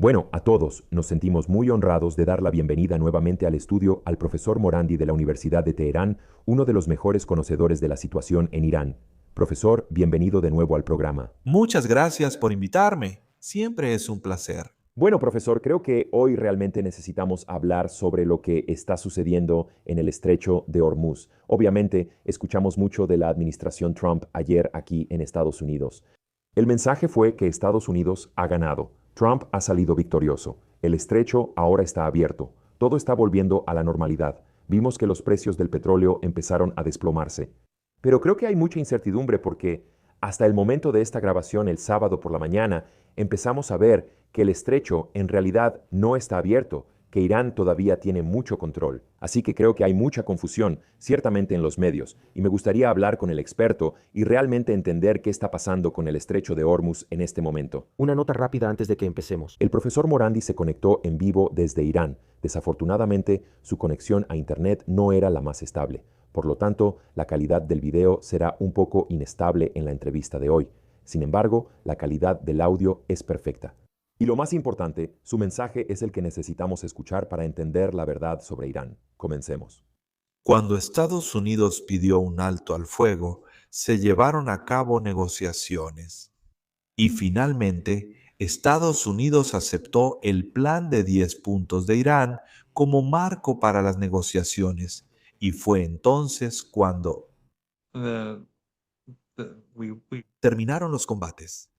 Bueno, a todos nos sentimos muy honrados de dar la bienvenida nuevamente al estudio al profesor Morandi de la Universidad de Teherán, uno de los mejores conocedores de la situación en Irán. Profesor, bienvenido de nuevo al programa. Muchas gracias por invitarme. Siempre es un placer. Bueno, profesor, creo que hoy realmente necesitamos hablar sobre lo que está sucediendo en el estrecho de Hormuz. Obviamente, escuchamos mucho de la administración Trump ayer aquí en Estados Unidos. El mensaje fue que Estados Unidos ha ganado. Trump ha salido victorioso. El estrecho ahora está abierto. Todo está volviendo a la normalidad. Vimos que los precios del petróleo empezaron a desplomarse. Pero creo que hay mucha incertidumbre porque hasta el momento de esta grabación, el sábado por la mañana, empezamos a ver que el estrecho en realidad no está abierto, que Irán todavía tiene mucho control. Así que creo que hay mucha confusión, ciertamente en los medios, y me gustaría hablar con el experto y realmente entender qué está pasando con el estrecho de Hormuz en este momento. Una nota rápida antes de que empecemos. El profesor Morandi se conectó en vivo desde Irán. Desafortunadamente, su conexión a Internet no era la más estable. Por lo tanto, la calidad del video será un poco inestable en la entrevista de hoy. Sin embargo, la calidad del audio es perfecta. Y lo más importante, su mensaje es el que necesitamos escuchar para entender la verdad sobre Irán. Comencemos. Cuando Estados Unidos pidió un alto al fuego, se llevaron a cabo negociaciones y finalmente Estados Unidos aceptó el plan de 10 puntos de Irán como marco para las negociaciones y fue entonces cuando terminaron los combates.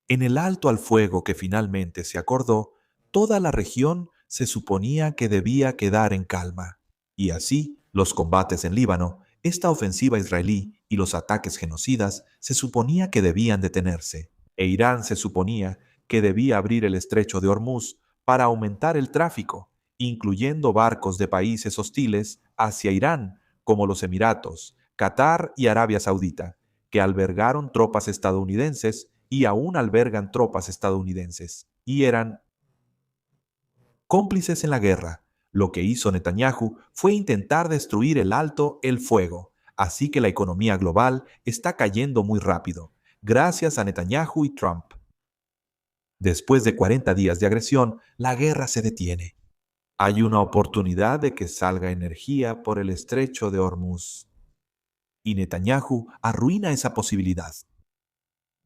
En el alto al fuego que finalmente se acordó, toda la región se suponía que debía quedar en calma. Y así, los combates en Líbano, esta ofensiva israelí y los ataques genocidas se suponía que debían detenerse. E Irán se suponía que debía abrir el estrecho de Hormuz para aumentar el tráfico, incluyendo barcos de países hostiles hacia Irán, como los Emiratos, Qatar y Arabia Saudita, que albergaron tropas estadounidenses y aún albergan tropas estadounidenses, y eran cómplices en la guerra. Lo que hizo Netanyahu fue intentar destruir el alto el fuego, así que la economía global está cayendo muy rápido, gracias a Netanyahu y Trump. Después de 40 días de agresión, la guerra se detiene. Hay una oportunidad de que salga energía por el estrecho de Hormuz, y Netanyahu arruina esa posibilidad.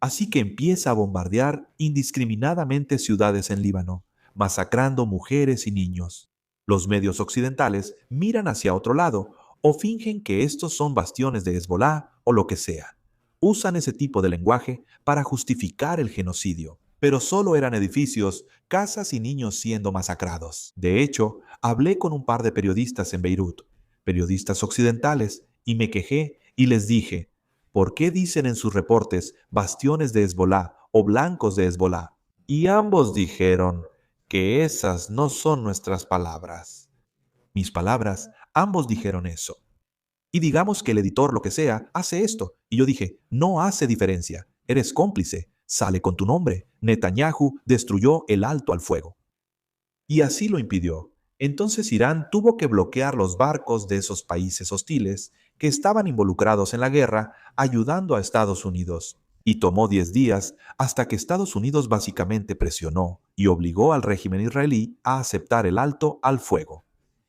Así que empieza a bombardear indiscriminadamente ciudades en Líbano, masacrando mujeres y niños. Los medios occidentales miran hacia otro lado o fingen que estos son bastiones de Hezbolá o lo que sea. Usan ese tipo de lenguaje para justificar el genocidio, pero solo eran edificios, casas y niños siendo masacrados. De hecho, hablé con un par de periodistas en Beirut, periodistas occidentales, y me quejé y les dije: ¿por qué dicen en sus reportes bastiones de Hezbolá o blancos de Hezbolá? Y ambos dijeron que esas no son nuestras palabras. Mis palabras, ambos dijeron eso. Y digamos que el editor, lo que sea, hace esto. Y yo dije, no hace diferencia. Eres cómplice. Sale con tu nombre. Netanyahu destruyó el alto al fuego. Y así lo impidió. Entonces Irán tuvo que bloquear los barcos de esos países hostiles que estaban involucrados en la guerra ayudando a Estados Unidos. Y tomó 10 días hasta que Estados Unidos básicamente presionó y obligó al régimen israelí a aceptar el alto al fuego.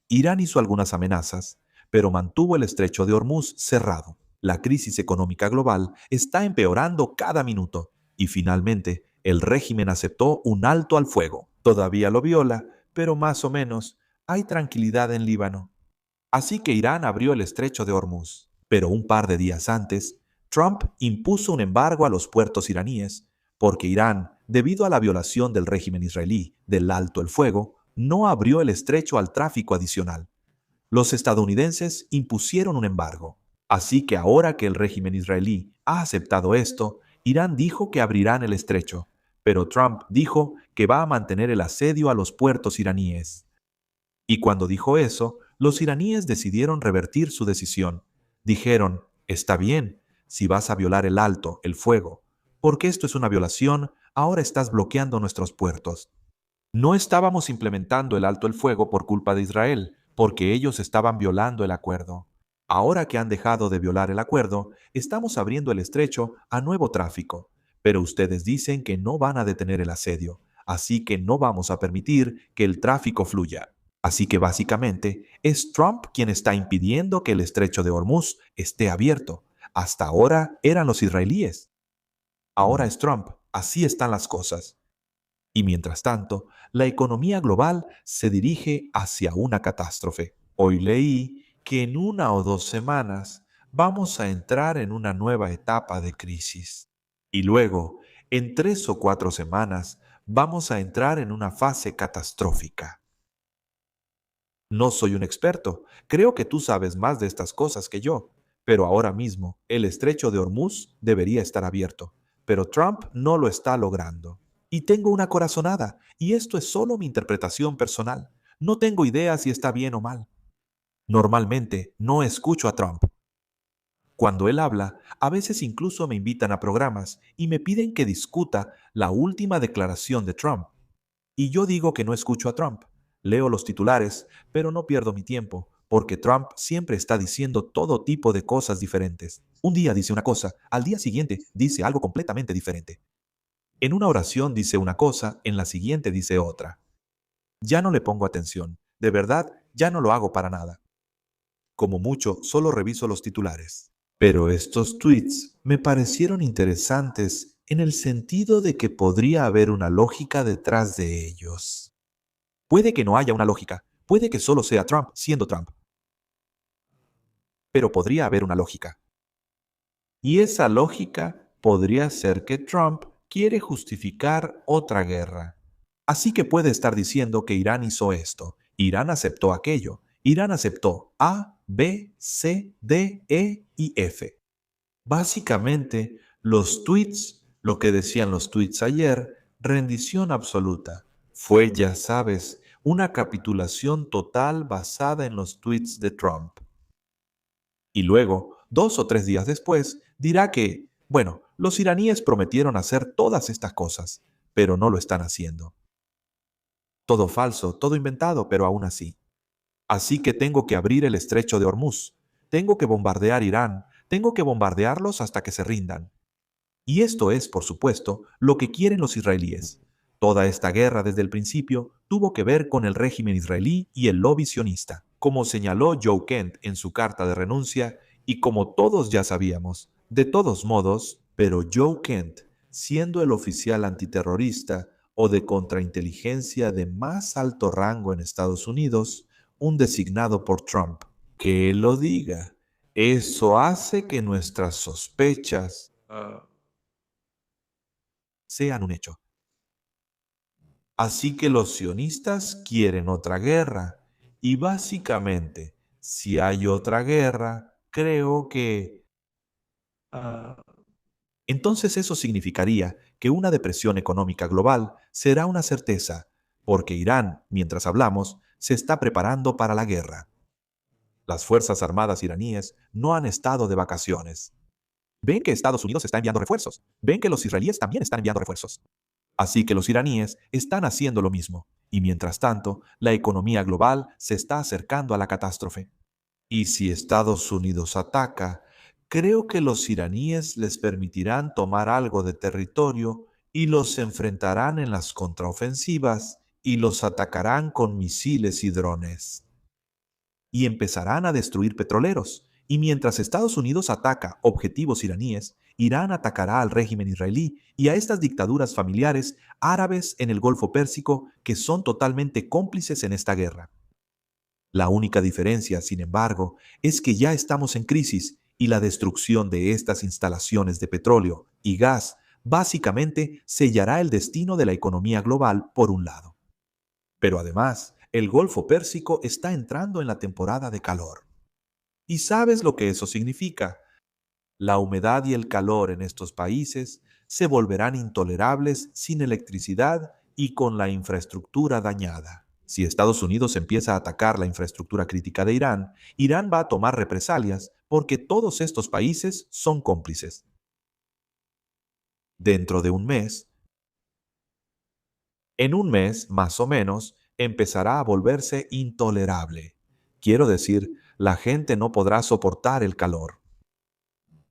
Irán hizo algunas amenazas, pero mantuvo el estrecho de Hormuz cerrado. La crisis económica global está empeorando cada minuto y finalmente el régimen aceptó un alto al fuego. Todavía lo viola, pero más o menos hay tranquilidad en Líbano. Así que Irán abrió el estrecho de Hormuz. Pero un par de días antes, Trump impuso un embargo a los puertos iraníes porque Irán, debido a la violación del régimen israelí del alto el fuego, no abrió el estrecho al tráfico adicional. Los estadounidenses impusieron un embargo. Así que ahora que el régimen israelí ha aceptado esto, Irán dijo que abrirán el estrecho, pero Trump dijo que va a mantener el asedio a los puertos iraníes. Y cuando dijo eso, los iraníes decidieron revertir su decisión. Dijeron, está bien, si vas a violar el alto, el fuego, porque esto es una violación, ahora estás bloqueando nuestros puertos. No estábamos implementando el alto el fuego por culpa de Israel, porque ellos estaban violando el acuerdo. Ahora que han dejado de violar el acuerdo, estamos abriendo el estrecho a nuevo tráfico, pero ustedes dicen que no van a detener el asedio, así que no vamos a permitir que el tráfico fluya. Así que básicamente es Trump quien está impidiendo que el estrecho de Hormuz esté abierto. Hasta ahora eran los israelíes. Ahora es Trump. Así están las cosas. Y mientras tanto, la economía global se dirige hacia una catástrofe. Hoy leí que en 1 o 2 semanas vamos a entrar en una nueva etapa de crisis. Y luego, en 3 o 4 semanas, vamos a entrar en una fase catastrófica. No soy un experto, creo que tú sabes más de estas cosas que yo, pero ahora mismo el estrecho de Hormuz debería estar abierto, pero Trump no lo está logrando. Y tengo una corazonada, y esto es solo mi interpretación personal. No tengo idea si está bien o mal. Normalmente no escucho a Trump. Cuando él habla, a veces incluso me invitan a programas y me piden que discuta la última declaración de Trump. Y yo digo que no escucho a Trump. Leo los titulares, pero no pierdo mi tiempo, porque Trump siempre está diciendo todo tipo de cosas diferentes. Un día dice una cosa, al día siguiente dice algo completamente diferente. En una oración dice una cosa, en la siguiente dice otra. Ya no le pongo atención. De verdad, ya no lo hago para nada. Como mucho, solo reviso los titulares. Pero estos tweets me parecieron interesantes en el sentido de que podría haber una lógica detrás de ellos. Puede que no haya una lógica, puede que solo sea Trump siendo Trump. Pero podría haber una lógica. Y esa lógica podría ser que Trump quiere justificar otra guerra. Así que puede estar diciendo que Irán hizo esto, Irán aceptó aquello, Irán aceptó A, B, C, D, E y F. Básicamente, los tweets, lo que decían los tweets ayer, rendición absoluta. Fue, ya sabes, una capitulación total basada en los tweets de Trump. Y luego, 2 o 3 días después, dirá que, bueno, los iraníes prometieron hacer todas estas cosas, pero no lo están haciendo. Todo falso, todo inventado, pero aún así. Así que tengo que abrir el estrecho de Hormuz. Tengo que bombardear Irán. Tengo que bombardearlos hasta que se rindan. Y esto es, por supuesto, lo que quieren los israelíes. Toda esta guerra desde el principio tuvo que ver con el régimen israelí y el lobby sionista, como señaló Joe Kent en su carta de renuncia y como todos ya sabíamos. De todos modos, pero Joe Kent, siendo el oficial antiterrorista o de contrainteligencia de más alto rango en Estados Unidos, un designado por Trump, que él lo diga. Eso hace que nuestras sospechas sean un hecho. Así que los sionistas quieren otra guerra. Y básicamente, si hay otra guerra, creo que entonces eso significaría que una depresión económica global será una certeza, porque Irán, mientras hablamos, se está preparando para la guerra. Las Fuerzas Armadas iraníes no han estado de vacaciones. Ven que Estados Unidos está enviando refuerzos. Ven que los israelíes también están enviando refuerzos. Así que los iraníes están haciendo lo mismo. Y mientras tanto, la economía global se está acercando a la catástrofe. Y si Estados Unidos ataca, creo que los iraníes les permitirán tomar algo de territorio y los enfrentarán en las contraofensivas y los atacarán con misiles y drones. Y empezarán a destruir petroleros. Y mientras Estados Unidos ataca objetivos iraníes, Irán atacará al régimen israelí y a estas dictaduras familiares árabes en el Golfo Pérsico que son totalmente cómplices en esta guerra. La única diferencia, sin embargo, es que ya estamos en crisis y la destrucción de estas instalaciones de petróleo y gas básicamente sellará el destino de la economía global por un lado. Pero además, el Golfo Pérsico está entrando en la temporada de calor. ¿Y sabes lo que eso significa? La humedad y el calor en estos países se volverán intolerables sin electricidad y con la infraestructura dañada. Si Estados Unidos empieza a atacar la infraestructura crítica de Irán, Irán va a tomar represalias porque todos estos países son cómplices. Dentro de un mes, en un mes más o menos, empezará a volverse intolerable. Quiero decir, la gente no podrá soportar el calor.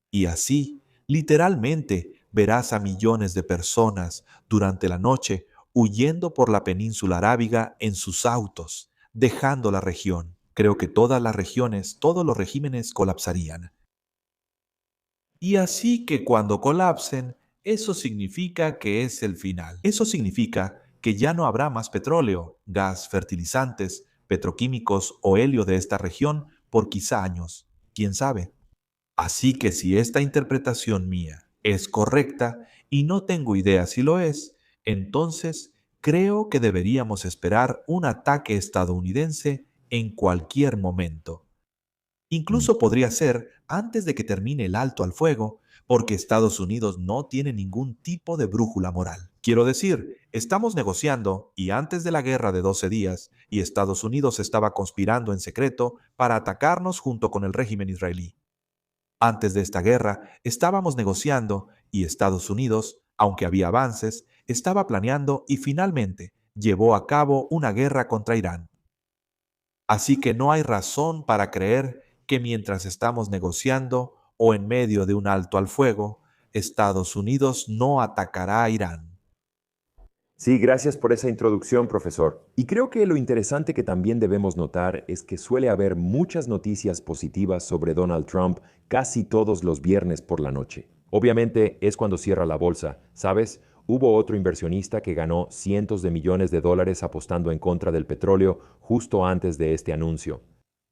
Y así, literalmente, verás a millones de personas durante la noche huyendo por la península arábiga en sus autos, dejando la región. Creo que todas las regiones, todos los regímenes colapsarían. Y así que cuando colapsen, eso significa que es el final. Eso significa que ya no habrá más petróleo, gas, fertilizantes, petroquímicos o helio de esta región por quizá años. ¿Quién sabe? Así que si esta interpretación mía es correcta, y no tengo idea si lo es, entonces creo que deberíamos esperar un ataque estadounidense en cualquier momento. Incluso podría ser antes de que termine el alto al fuego, porque Estados Unidos no tiene ningún tipo de brújula moral. Quiero decir, estamos negociando y antes de la guerra de 12 días, y Estados Unidos estaba conspirando en secreto para atacarnos junto con el régimen israelí. Antes de esta guerra, estábamos negociando y Estados Unidos, aunque había avances, estaba planeando y finalmente llevó a cabo una guerra contra Irán. Así que no hay razón para creer que mientras estamos negociando o en medio de un alto al fuego, Estados Unidos no atacará a Irán. Sí, gracias por esa introducción, profesor. Y creo que lo interesante que también debemos notar es que suele haber muchas noticias positivas sobre Donald Trump casi todos los viernes por la noche. Obviamente es cuando cierra la bolsa, ¿sabes? Hubo otro inversionista que ganó cientos de millones de dólares apostando en contra del petróleo justo antes de este anuncio.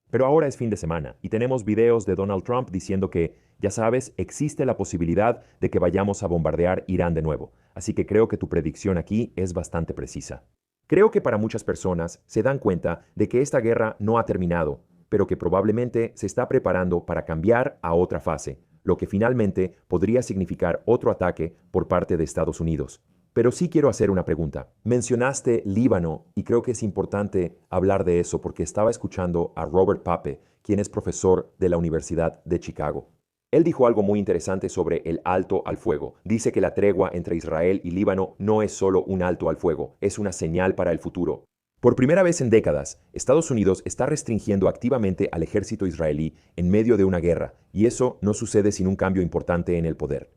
Pero ahora es fin de semana y tenemos videos de Donald Trump diciendo que, ya sabes, existe la posibilidad de que vayamos a bombardear Irán de nuevo. Así que creo que tu predicción aquí es bastante precisa. Creo que para muchas personas se dan cuenta de que esta guerra no ha terminado, pero que probablemente se está preparando para cambiar a otra fase, lo que finalmente podría significar otro ataque por parte de Estados Unidos. Pero sí quiero hacer una pregunta. Mencionaste Líbano y creo que es importante hablar de eso porque estaba escuchando a Robert Pape, quien es profesor de la Universidad de Chicago. Él dijo algo muy interesante sobre el alto al fuego. Dice que la tregua entre Israel y Líbano no es solo un alto al fuego, es una señal para el futuro. Por primera vez en décadas, Estados Unidos está restringiendo activamente al ejército israelí en medio de una guerra, y eso no sucede sin un cambio importante en el poder.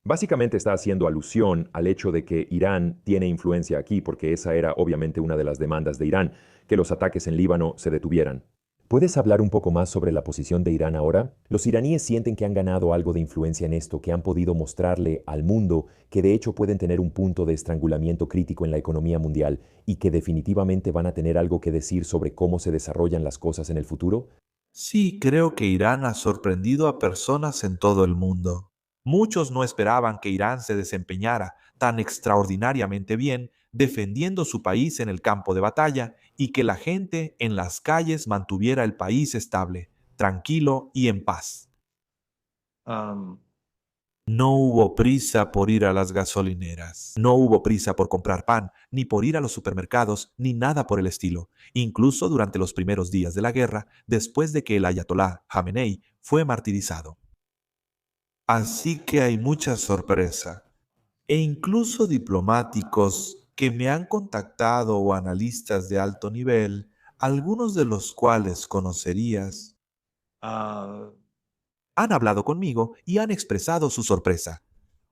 Básicamente está haciendo alusión al hecho de que Irán tiene influencia aquí, porque esa era obviamente una de las demandas de Irán, que los ataques en Líbano se detuvieran. ¿Puedes hablar un poco más sobre la posición de Irán ahora? Los iraníes sienten que han ganado algo de influencia en esto, que han podido mostrarle al mundo que de hecho pueden tener un punto de estrangulamiento crítico en la economía mundial y que definitivamente van a tener algo que decir sobre cómo se desarrollan las cosas en el futuro. Sí, creo que Irán ha sorprendido a personas en todo el mundo. Muchos no esperaban que Irán se desempeñara tan extraordinariamente bien defendiendo su país en el campo de batalla y que la gente en las calles mantuviera el país estable, tranquilo y en paz. No hubo prisa por ir a las gasolineras. No hubo prisa por comprar pan, ni por ir a los supermercados, ni nada por el estilo. Incluso durante los primeros días de la guerra, después de que el ayatolá Jamenei fue martirizado. Así que hay mucha sorpresa. E incluso diplomáticos que me han contactado o analistas de alto nivel, algunos de los cuales conocerías, han hablado conmigo y han expresado su sorpresa.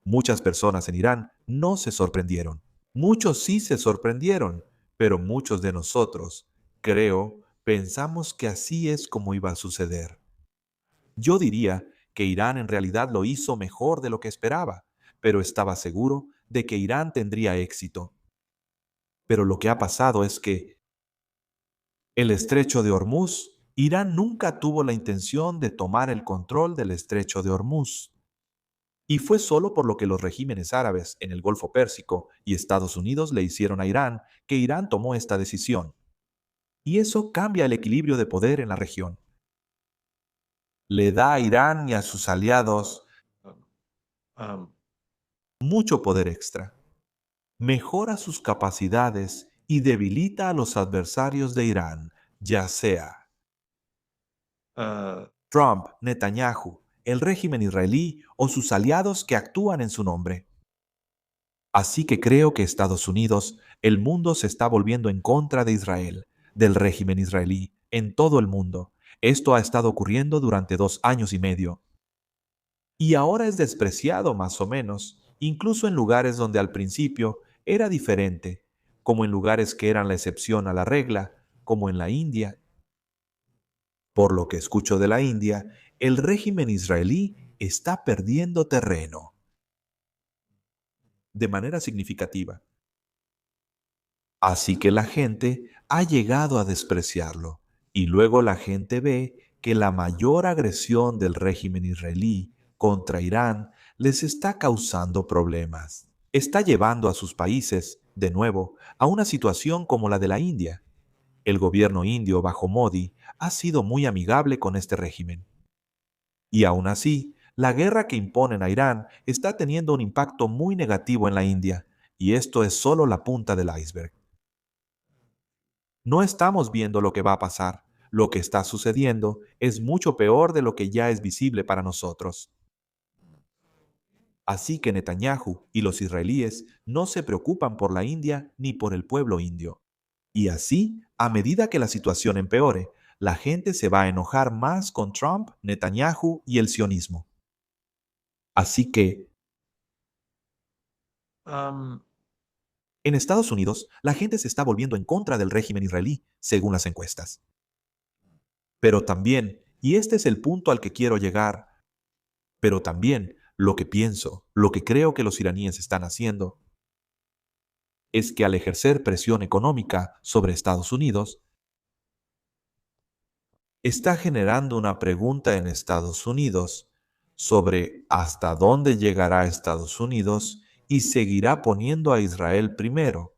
Muchas personas en Irán no se sorprendieron. Muchos sí se sorprendieron, pero muchos de nosotros, creo, pensamos que así es como iba a suceder. Yo diría que Irán en realidad lo hizo mejor de lo que esperaba, pero estaba seguro de que Irán tendría éxito. Pero lo que ha pasado es que el estrecho de Hormuz, Irán nunca tuvo la intención de tomar el control del estrecho de Hormuz. Y fue solo por lo que los regímenes árabes en el Golfo Pérsico y Estados Unidos le hicieron a Irán que Irán tomó esta decisión. Y eso cambia el equilibrio de poder en la región. Le da a Irán y a sus aliados mucho poder extra. Mejora sus capacidades y debilita a los adversarios de Irán, ya sea Trump, Netanyahu, el régimen israelí o sus aliados que actúan en su nombre. Así que creo que Estados Unidos, el mundo se está volviendo en contra de Israel, del régimen israelí, en todo el mundo. Esto ha estado ocurriendo durante 2 años y medio. Y ahora es despreciado más o menos, incluso en lugares donde al principio era diferente como en lugares que eran la excepción a la regla, como en la India. Por lo que escucho de la India, el régimen israelí está perdiendo terreno de manera significativa. Así que la gente ha llegado a despreciarlo. Y luego la gente ve que la mayor agresión del régimen israelí contra Irán les está causando problemas. Está llevando a sus países, de nuevo, a una situación como la de la India. El gobierno indio bajo Modi ha sido muy amigable con este régimen. Y aún así, la guerra que imponen a Irán está teniendo un impacto muy negativo en la India, y esto es solo la punta del iceberg. No estamos viendo lo que va a pasar. Lo que está sucediendo es mucho peor de lo que ya es visible para nosotros. Así que Netanyahu y los israelíes no se preocupan por la India ni por el pueblo indio. Y así, a medida que la situación empeore, la gente se va a enojar más con Trump, Netanyahu y el sionismo. Así que, en Estados Unidos, la gente se está volviendo en contra del régimen israelí, según las encuestas. Pero también, y este es el punto al que quiero llegar, pero también lo que pienso, lo que creo que los iraníes están haciendo, es que al ejercer presión económica sobre Estados Unidos, está generando una pregunta en Estados Unidos sobre hasta dónde llegará Estados Unidos y seguirá poniendo a Israel primero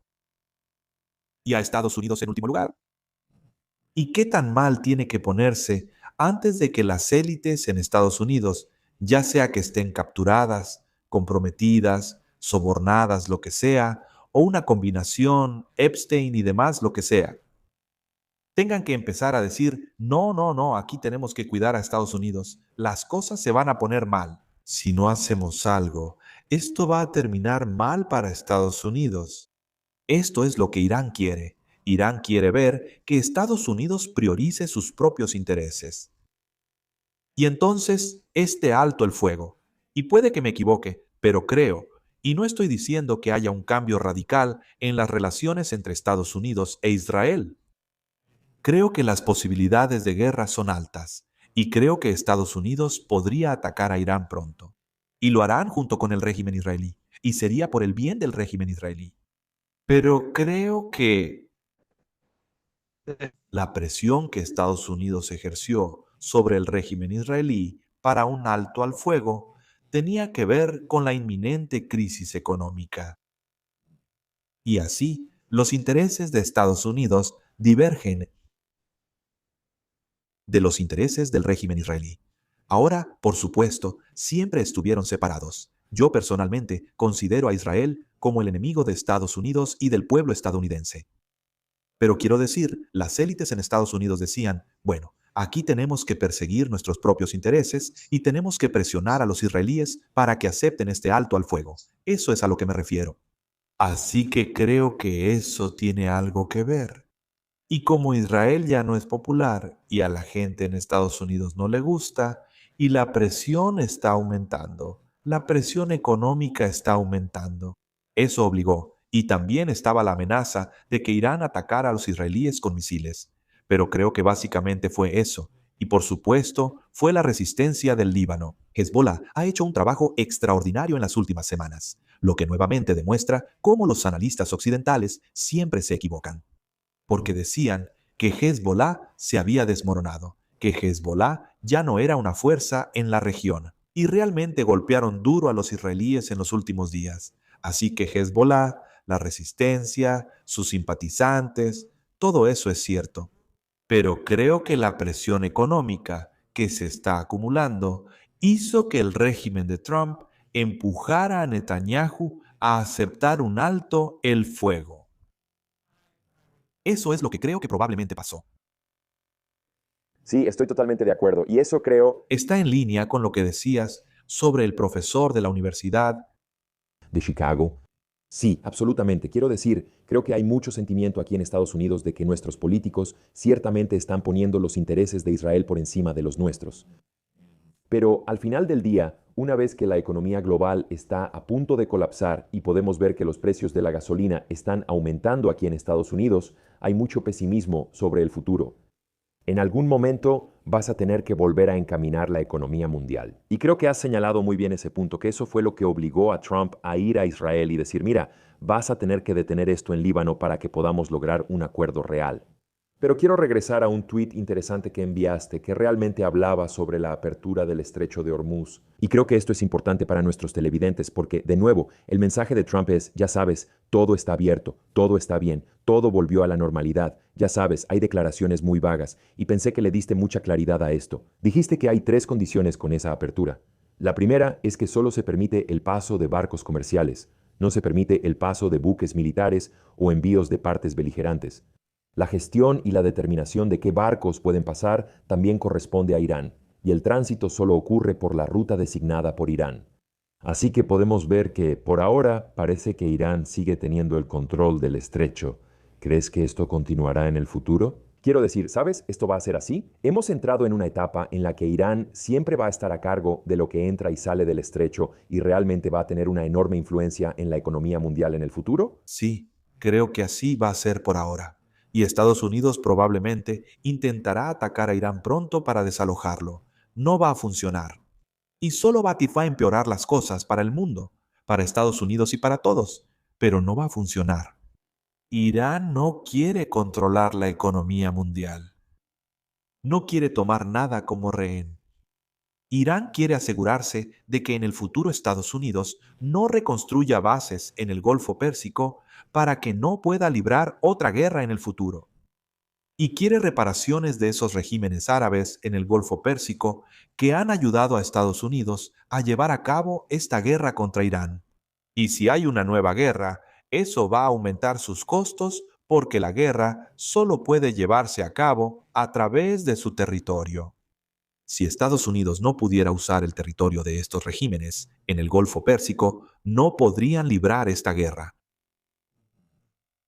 y a Estados Unidos en último lugar. ¿Y qué tan mal tiene que ponerse antes de que las élites en Estados Unidos, ya sea que estén capturadas, comprometidas, sobornadas, lo que sea, o una combinación, Epstein y demás, lo que sea, tengan que empezar a decir, no, no, no, aquí tenemos que cuidar a Estados Unidos, las cosas se van a poner mal? Si no hacemos algo, esto va a terminar mal para Estados Unidos. Esto es lo que Irán quiere. Irán quiere ver que Estados Unidos priorice sus propios intereses. Y entonces, alto el fuego. Y puede que me equivoque, pero creo, y no estoy diciendo que haya un cambio radical en las relaciones entre Estados Unidos e Israel. Creo que las posibilidades de guerra son altas, y creo que Estados Unidos podría atacar a Irán pronto. Y lo harán junto con el régimen israelí, y sería por el bien del régimen israelí. Pero creo que la presión que Estados Unidos ejerció sobre el régimen israelí para un alto al fuego tenía que ver con la inminente crisis económica. Y así, los intereses de Estados Unidos divergen de los intereses del régimen israelí. Ahora, por supuesto, siempre estuvieron separados. Yo personalmente considero a Israel como el enemigo de Estados Unidos y del pueblo estadounidense. Pero quiero decir, las élites en Estados Unidos decían, bueno, aquí tenemos que perseguir nuestros propios intereses y tenemos que presionar a los israelíes para que acepten este alto al fuego. Eso es a lo que me refiero. Así que creo que eso tiene algo que ver. Y como Israel ya no es popular y a la gente en Estados Unidos no le gusta, y la presión está aumentando, la presión económica está aumentando. Eso obligó, y también estaba la amenaza de que Irán atacara a los israelíes con misiles. Pero creo que básicamente fue eso. Y por supuesto, fue la resistencia del Líbano. Hezbollah ha hecho un trabajo extraordinario en las últimas semanas, lo que nuevamente demuestra cómo los analistas occidentales siempre se equivocan. Porque decían que Hezbollah se había desmoronado, que Hezbollah ya no era una fuerza en la región. Y realmente golpearon duro a los israelíes en los últimos días. Así que Hezbollah, la resistencia, sus simpatizantes, todo eso es cierto. Pero creo que la presión económica que se está acumulando hizo que el régimen de Trump empujara a Netanyahu a aceptar un alto el fuego. Eso es lo que creo que probablemente pasó. Sí, estoy totalmente de acuerdo. Y eso creo Está en línea con lo que decías sobre el profesor de la universidad. de Chicago. Sí, absolutamente. Quiero decir, creo que hay mucho sentimiento aquí en Estados Unidos de que nuestros políticos ciertamente están poniendo los intereses de Israel por encima de los nuestros. Pero al final del día, una vez que la economía global está a punto de colapsar y podemos ver que los precios de la gasolina están aumentando aquí en Estados Unidos, hay mucho pesimismo sobre el futuro. En algún momento vas a tener que volver a encaminar la economía mundial. Y creo que has señalado muy bien ese punto, que eso fue lo que obligó a Trump a ir a Israel y decir, mira, vas a tener que detener esto en Líbano para que podamos lograr un acuerdo real. Pero quiero regresar a un tuit interesante que enviaste que realmente hablaba sobre la apertura del estrecho de Hormuz. Y creo que esto es importante para nuestros televidentes porque, de nuevo, el mensaje de Trump es, ya sabes, todo está abierto, todo está bien, todo volvió a la normalidad. Ya sabes, hay declaraciones muy vagas y pensé que le diste mucha claridad a esto. Dijiste que hay 3 condiciones con esa apertura. La primera es que solo se permite el paso de barcos comerciales. No se permite el paso de buques militares o envíos de partes beligerantes. La gestión y la determinación de qué barcos pueden pasar también corresponde a Irán, y el tránsito solo ocurre por la ruta designada por Irán. Así que podemos ver que, por ahora, parece que Irán sigue teniendo el control del estrecho. ¿Crees que esto continuará en el futuro? Quiero decir, ¿sabes? Esto va a ser así. Hemos entrado en una etapa en la que Irán siempre va a estar a cargo de lo que entra y sale del estrecho y realmente va a tener una enorme influencia en la economía mundial en el futuro. Sí, creo que así va a ser por ahora. Y Estados Unidos probablemente intentará atacar a Irán pronto para desalojarlo. No va a funcionar. Y solo va a empeorar las cosas para el mundo, para Estados Unidos y para todos. Pero no va a funcionar. Irán no quiere controlar la economía mundial. No quiere tomar nada como rehén. Irán quiere asegurarse de que en el futuro Estados Unidos no reconstruya bases en el Golfo Pérsico para que no pueda librar otra guerra en el futuro. Y quiere reparaciones de esos regímenes árabes en el Golfo Pérsico que han ayudado a Estados Unidos a llevar a cabo esta guerra contra Irán. Y si hay una nueva guerra, eso va a aumentar sus costos porque la guerra solo puede llevarse a cabo a través de su territorio. Si Estados Unidos no pudiera usar el territorio de estos regímenes en el Golfo Pérsico, no podrían librar esta guerra.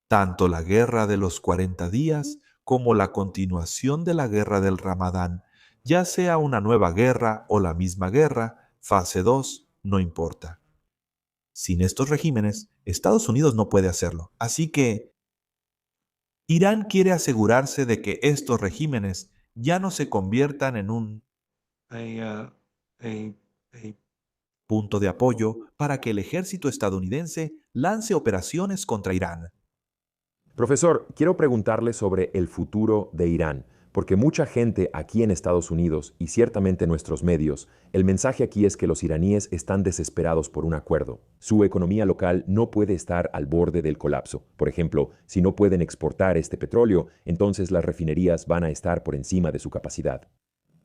Tanto la guerra de los 40 días como la continuación de la guerra del Ramadán, ya sea una nueva guerra o la misma guerra, fase 2, no importa. Sin estos regímenes, Estados Unidos no puede hacerlo. Así que Irán quiere asegurarse de que estos regímenes ya no se conviertan en un punto de apoyo para que el ejército estadounidense lance operaciones contra Irán. Profesor, quiero preguntarle sobre el futuro de Irán, porque mucha gente aquí en Estados Unidos y ciertamente nuestros medios, el mensaje aquí es que los iraníes están desesperados por un acuerdo. Su economía local no puede estar al borde del colapso. Por ejemplo, si no pueden exportar este petróleo, entonces las refinerías van a estar por encima de su capacidad.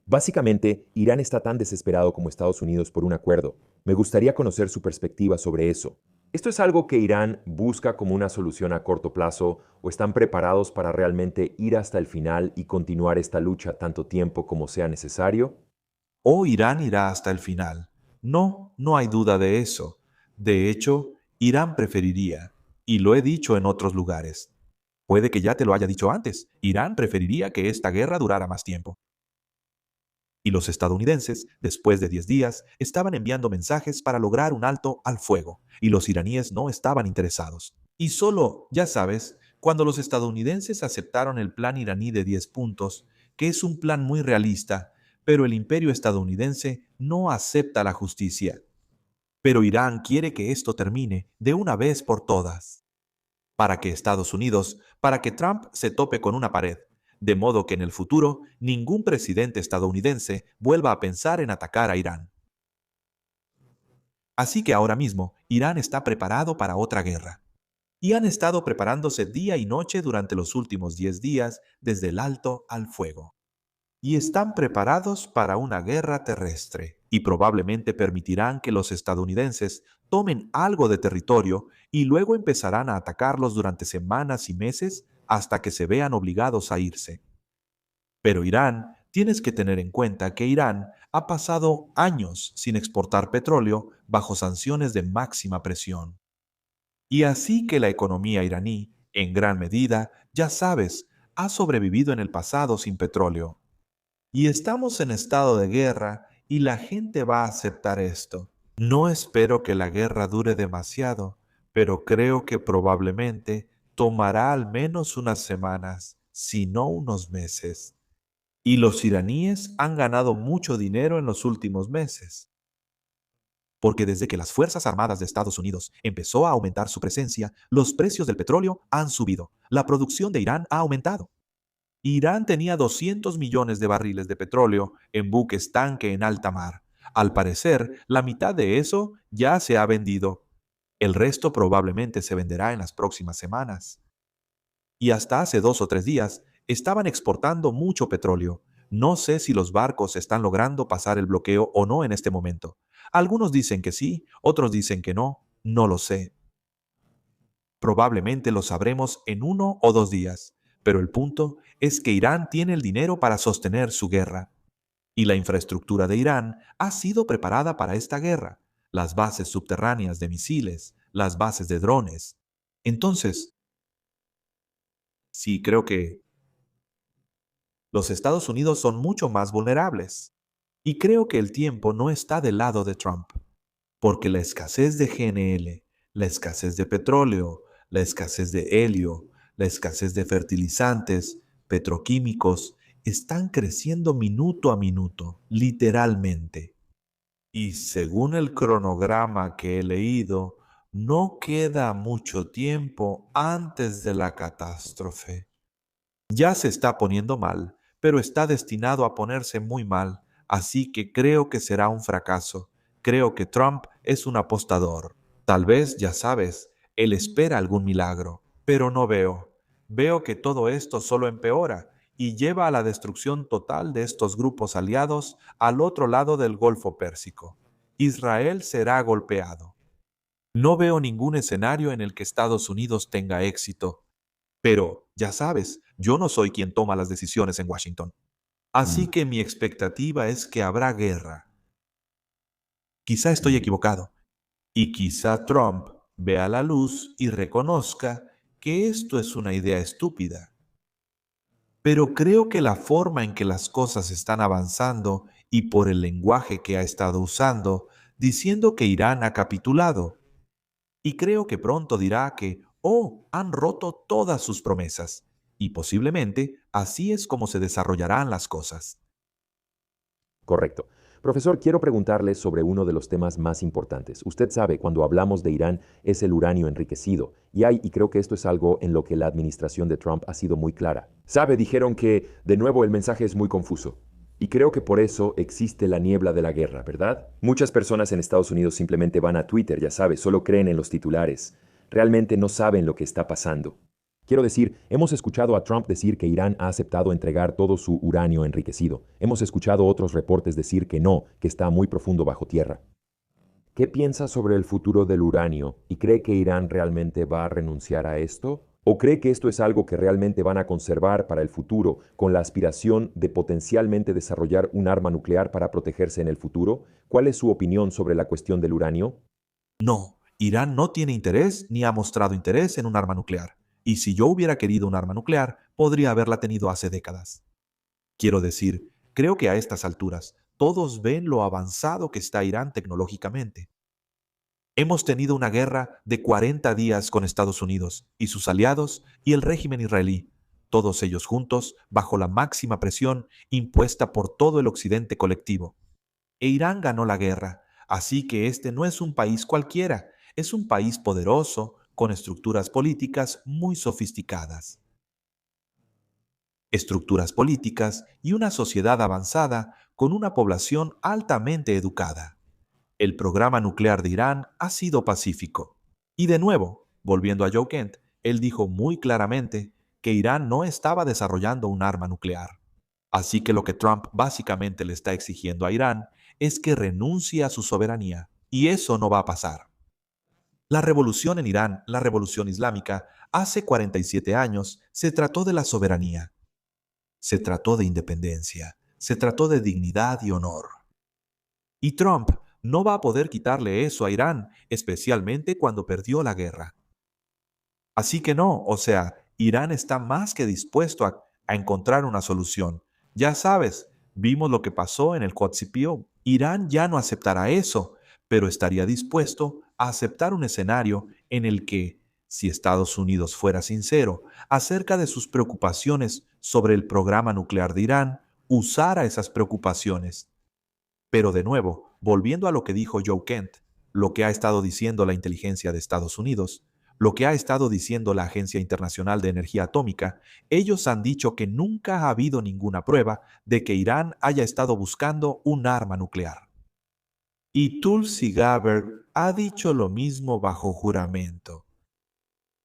Básicamente, Irán está tan desesperado como Estados Unidos por un acuerdo. Me gustaría conocer su perspectiva sobre eso. ¿Esto es algo que Irán busca como una solución a corto plazo o están preparados para realmente ir hasta el final y continuar esta lucha tanto tiempo como sea necesario? O Irán irá hasta el final. No, no hay duda de eso. De hecho, Irán preferiría, y lo he dicho en otros lugares. Puede que ya te lo haya dicho antes, Irán preferiría que esta guerra durara más tiempo. Y los estadounidenses, después de 10 días, estaban enviando mensajes para lograr un alto al fuego, y los iraníes no estaban interesados. Y solo, ya sabes, cuando los estadounidenses aceptaron el plan iraní de 10 puntos, que es un plan muy realista, pero el imperio estadounidense no acepta la justicia. Pero Irán quiere que esto termine de una vez por todas, para que Estados Unidos, para que Trump se tope con una pared, de modo que en el futuro ningún presidente estadounidense vuelva a pensar en atacar a Irán. Así que ahora mismo Irán está preparado para otra guerra. Y han estado preparándose día y noche durante los últimos 10 días desde el alto al fuego. Y están preparados para una guerra terrestre. Y probablemente permitirán que los estadounidenses tomen algo de territorio y luego empezarán a atacarlos durante semanas y meses hasta que se vean obligados a irse. Pero Irán, tienes que tener en cuenta que Irán ha pasado años sin exportar petróleo bajo sanciones de máxima presión. Y así que la economía iraní, en gran medida, ya sabes, ha sobrevivido en el pasado sin petróleo. Y estamos en estado de guerra y la gente va a aceptar esto. No espero que la guerra dure demasiado, pero creo que probablemente tomará al menos unas semanas, si no unos meses. Y los iraníes han ganado mucho dinero en los últimos meses. Porque desde que las Fuerzas Armadas de Estados Unidos empezó a aumentar su presencia, los precios del petróleo han subido. La producción de Irán ha aumentado. Irán tenía 200 millones de barriles de petróleo en buques tanque en alta mar. Al parecer, la mitad de eso ya se ha vendido. El resto probablemente se venderá en las próximas semanas. Y hasta hace 2 o 3 días estaban exportando mucho petróleo. No sé si los barcos están logrando pasar el bloqueo o no en este momento. Algunos dicen que sí, otros dicen que no. No lo sé. Probablemente lo sabremos en 1 o 2 días. Pero el punto es que Irán tiene el dinero para sostener su guerra. Y la infraestructura de Irán ha sido preparada para esta guerra. Las bases subterráneas de misiles, las bases de drones. Entonces, sí, creo que los Estados Unidos son mucho más vulnerables. Y creo que el tiempo no está del lado de Trump, porque la escasez de GNL, la escasez de petróleo, la escasez de helio, la escasez de fertilizantes, petroquímicos, están creciendo minuto a minuto, literalmente. Y según el cronograma que he leído, no queda mucho tiempo antes de la catástrofe. Ya se está poniendo mal, pero está destinado a ponerse muy mal, así que creo que será un fracaso. Creo que Trump es un apostador. Tal vez, ya sabes, él espera algún milagro, pero no veo. Veo que todo esto solo empeora y lleva a la destrucción total de estos grupos aliados al otro lado del Golfo Pérsico. Israel será golpeado. No veo ningún escenario en el que Estados Unidos tenga éxito. Pero, ya sabes, yo no soy quien toma las decisiones en Washington. Así que mi expectativa es que habrá guerra. Quizá estoy equivocado. Y quizá Trump vea la luz y reconozca que esto es una idea estúpida. Pero creo que la forma en que las cosas están avanzando y por el lenguaje que ha estado usando, diciendo que Irán ha capitulado, y creo que pronto dirá que, oh, han roto todas sus promesas. Y posiblemente así es como se desarrollarán las cosas. Correcto. Profesor, quiero preguntarle sobre uno de los temas más importantes. Usted sabe, cuando hablamos de Irán, es el uranio enriquecido. Y creo que esto es algo en lo que la administración de Trump ha sido muy clara. Sabe, dijeron que, de nuevo, el mensaje es muy confuso. Y creo que por eso existe la niebla de la guerra, ¿verdad? Muchas personas en Estados Unidos simplemente van a Twitter, ya sabe, solo creen en los titulares. Realmente no saben lo que está pasando. Quiero decir, hemos escuchado a Trump decir que Irán ha aceptado entregar todo su uranio enriquecido. Hemos escuchado otros reportes decir que no, que está muy profundo bajo tierra. ¿Qué piensa sobre el futuro del uranio y cree que Irán realmente va a renunciar a esto? ¿O cree que esto es algo que realmente van a conservar para el futuro con la aspiración de potencialmente desarrollar un arma nuclear para protegerse en el futuro? ¿Cuál es su opinión sobre la cuestión del uranio? No, Irán no tiene interés ni ha mostrado interés en un arma nuclear. Y si yo hubiera querido un arma nuclear, podría haberla tenido hace décadas. Quiero decir, creo que a estas alturas todos ven lo avanzado que está Irán tecnológicamente. Hemos tenido una guerra de 40 días con Estados Unidos y sus aliados y el régimen israelí, todos ellos juntos bajo la máxima presión impuesta por todo el occidente colectivo. E Irán ganó la guerra, así que este no es un país cualquiera, es un país poderoso, con estructuras políticas muy sofisticadas. Estructuras políticas y una sociedad avanzada con una población altamente educada. El programa nuclear de Irán ha sido pacífico. Y de nuevo, volviendo a Joe Kent, él dijo muy claramente que Irán no estaba desarrollando un arma nuclear. Así que lo que Trump básicamente le está exigiendo a Irán es que renuncie a su soberanía. Y eso no va a pasar. La revolución en Irán, la revolución islámica, hace 47 años, se trató de la soberanía. Se trató de independencia. Se trató de dignidad y honor. Y Trump no va a poder quitarle eso a Irán, especialmente cuando perdió la guerra. Así que no, o sea, Irán está más que dispuesto a encontrar una solución. Ya sabes, Vimos lo que pasó en el JCPOA. Irán ya no aceptará eso, pero estaría dispuesto a aceptar un escenario en el que, si Estados Unidos fuera sincero acerca de sus preocupaciones sobre el programa nuclear de Irán, usara esas preocupaciones. Pero de nuevo, volviendo a lo que dijo Joe Kent, lo que ha estado diciendo la inteligencia de Estados Unidos, lo que ha estado diciendo la Agencia Internacional de Energía Atómica, ellos han dicho que nunca ha habido ninguna prueba de que Irán haya estado buscando un arma nuclear. Y Tulsi Gabbard ha dicho lo mismo bajo juramento.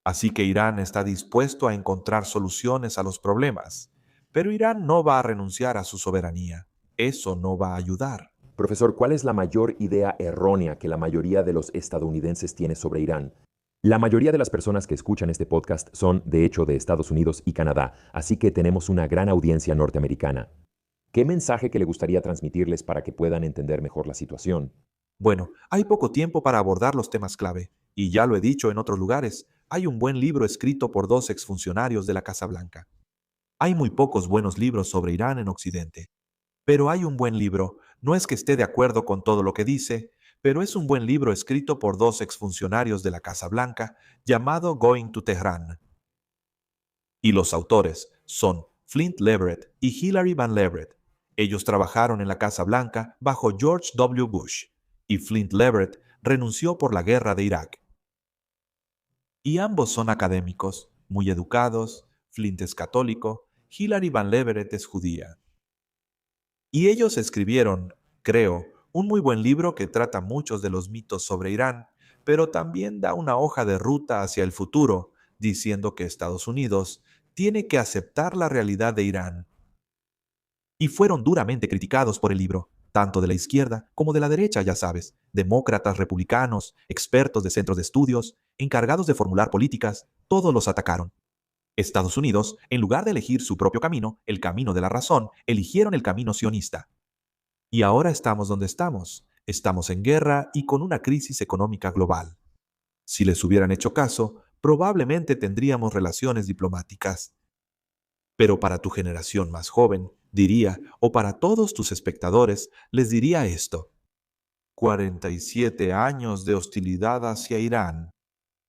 Así que Irán está dispuesto a encontrar soluciones a los problemas, pero Irán no va a renunciar a su soberanía. Eso no va a ayudar. Profesor, ¿cuál es la mayor idea errónea que la mayoría de los estadounidenses tiene sobre Irán? La mayoría de las personas que escuchan este podcast son, de hecho, de Estados Unidos y Canadá, así que tenemos una gran audiencia norteamericana. ¿Qué mensaje que le gustaría transmitirles para que puedan entender mejor la situación? Bueno, hay poco tiempo para abordar los temas clave, y ya lo he dicho en otros lugares, hay un buen libro escrito por dos exfuncionarios de la Casa Blanca. Hay muy pocos buenos libros sobre Irán en Occidente. Pero hay un buen libro, no es que esté de acuerdo con todo lo que dice, pero es un buen libro escrito por dos exfuncionarios de la Casa Blanca llamado Going to Tehran. Y los autores son Flint Leverett y Hilary Van Leverett. Ellos trabajaron en la Casa Blanca bajo George W. Bush, y Flint Leverett renunció por la guerra de Irak. Y ambos son académicos, muy educados. Flint es católico, Hilary Van Leverett es judía. Y ellos escribieron, creo, un muy buen libro que trata muchos de los mitos sobre Irán, pero también da una hoja de ruta hacia el futuro, diciendo que Estados Unidos tiene que aceptar la realidad de Irán. Y fueron duramente criticados por el libro, tanto de la izquierda como de la derecha, ya sabes, demócratas, republicanos, expertos de centros de estudios, encargados de formular políticas, todos los atacaron. Estados Unidos, en lugar de elegir su propio camino, el camino de la razón, eligieron el camino sionista. Y ahora estamos donde estamos. Estamos en guerra y con una crisis económica global. Si les hubieran hecho caso, probablemente tendríamos relaciones diplomáticas. Pero para tu generación más joven, diría, o para todos tus espectadores, les diría esto. 47 años de hostilidad hacia Irán.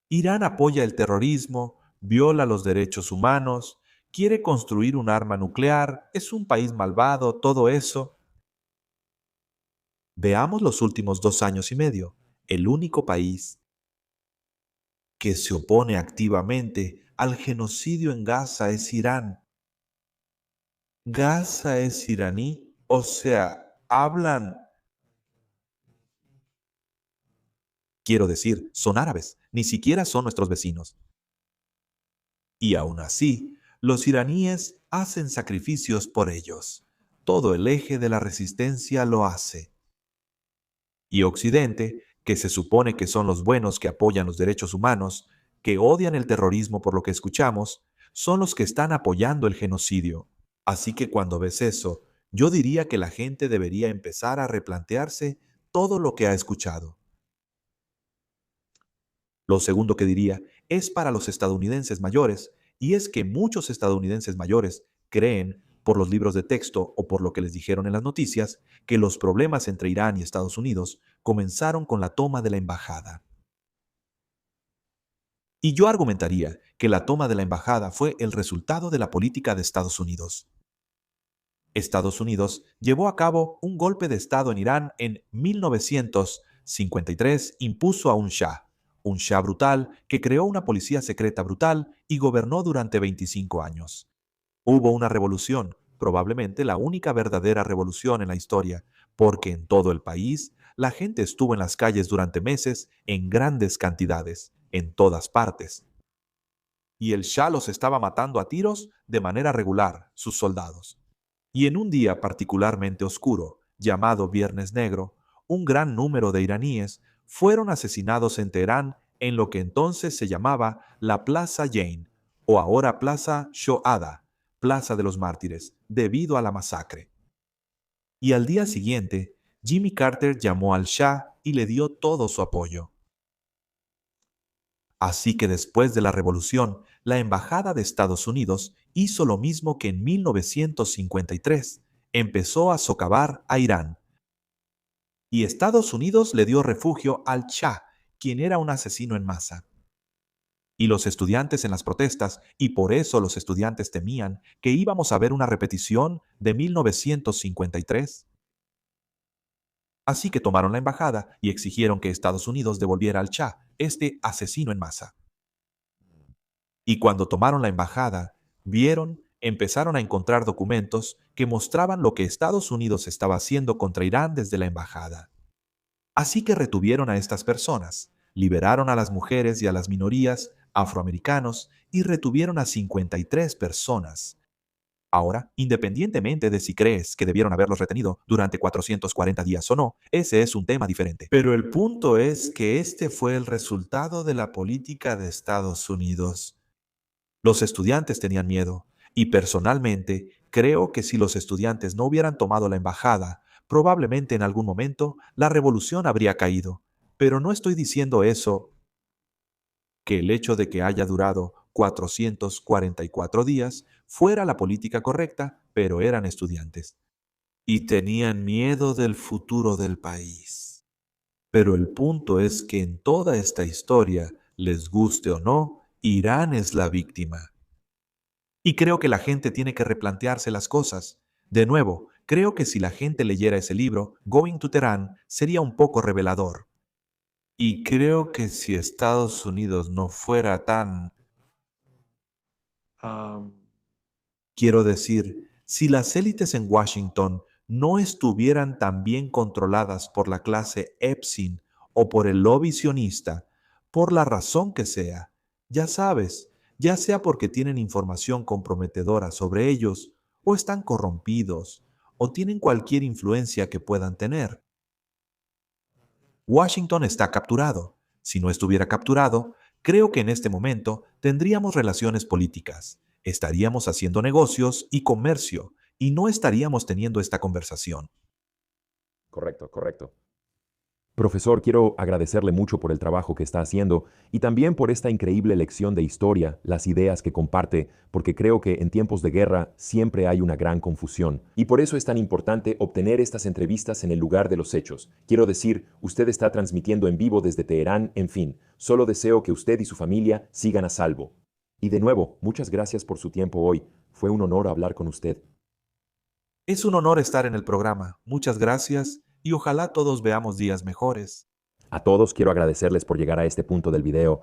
Irán apoya el terrorismo, viola los derechos humanos, quiere construir un arma nuclear, es un país malvado, todo eso. Veamos los últimos 2 años y medio. El único país que se opone activamente al genocidio en Gaza es Irán. Gaza es iraní, o sea, hablan. Quiero decir, son árabes, ni siquiera son nuestros vecinos. Y aún así, los iraníes hacen sacrificios por ellos. Todo el eje de la resistencia lo hace. Y Occidente, que se supone que son los buenos que apoyan los derechos humanos, que odian el terrorismo por lo que escuchamos, son los que están apoyando el genocidio. Así que cuando ves eso, yo diría que la gente debería empezar a replantearse todo lo que ha escuchado. Lo segundo que diría es para los estadounidenses mayores, y es que muchos estadounidenses mayores creen, por los libros de texto o por lo que les dijeron en las noticias, que los problemas entre Irán y Estados Unidos comenzaron con la toma de la embajada. Y yo argumentaría que la toma de la embajada fue el resultado de la política de Estados Unidos. Estados Unidos llevó a cabo un golpe de Estado en Irán en 1953, impuso a un Shah brutal que creó una policía secreta brutal y gobernó durante 25 años. Hubo una revolución, probablemente la única verdadera revolución en la historia, porque en todo el país la gente estuvo en las calles durante meses en grandes cantidades, en todas partes. Y el Shah los estaba matando a tiros de manera regular, sus soldados. Y en un día particularmente oscuro, llamado Viernes Negro, un gran número de iraníes fueron asesinados en Teherán en lo que entonces se llamaba la Plaza Jane, o ahora Plaza Shohada, Plaza de los Mártires, debido a la masacre. Y al día siguiente, Jimmy Carter llamó al Shah y le dio todo su apoyo. Así que después de la revolución, la Embajada de Estados Unidos hizo lo mismo que en 1953, empezó a socavar a Irán. Y Estados Unidos le dio refugio al Shah, quien era un asesino en masa. Y los estudiantes en las protestas, y por eso los estudiantes temían que íbamos a ver una repetición de 1953. Así que tomaron la embajada y exigieron que Estados Unidos devolviera al Shah, este asesino en masa. Y cuando tomaron la embajada, empezaron a encontrar documentos que mostraban lo que Estados Unidos estaba haciendo contra Irán desde la embajada. Así que retuvieron a estas personas, liberaron a las mujeres y a las minorías, afroamericanos, y retuvieron a 53 personas. Ahora, independientemente de si crees que debieron haberlos retenido durante 440 días o no, ese es un tema diferente. Pero el punto es que este fue el resultado de la política de Estados Unidos. Los estudiantes tenían miedo, y personalmente creo que si los estudiantes no hubieran tomado la embajada, probablemente en algún momento la revolución habría caído. Pero no estoy diciendo eso, que el hecho de que haya durado 444 días fuera la política correcta, pero eran estudiantes. Y tenían miedo del futuro del país. Pero el punto es que en toda esta historia, les guste o no, Irán es la víctima. Y creo que la gente tiene que replantearse las cosas. De nuevo, creo que si la gente leyera ese libro, Going to Tehran, sería un poco revelador. Y creo que si Estados Unidos no fuera tan... quiero decir, si las élites en Washington no estuvieran tan bien controladas por la clase Epstein o por el lobby sionista, por la razón que sea, ya sabes, ya sea porque tienen información comprometedora sobre ellos, o están corrompidos, o tienen cualquier influencia que puedan tener. Washington está capturado. Si no estuviera capturado, creo que en este momento tendríamos relaciones políticas, estaríamos haciendo negocios y comercio, y no estaríamos teniendo esta conversación. Correcto, correcto. Profesor, quiero agradecerle mucho por el trabajo que está haciendo y también por esta increíble lección de historia, las ideas que comparte, porque creo que en tiempos de guerra siempre hay una gran confusión. Y por eso es tan importante obtener estas entrevistas en el lugar de los hechos. Quiero decir, usted está transmitiendo en vivo desde Teherán, en fin, solo deseo que usted y su familia sigan a salvo. Y de nuevo, muchas gracias por su tiempo hoy. Fue un honor hablar con usted. Es un honor estar en el programa. Muchas gracias y ojalá todos veamos días mejores. A todos quiero agradecerles por llegar a este punto del video.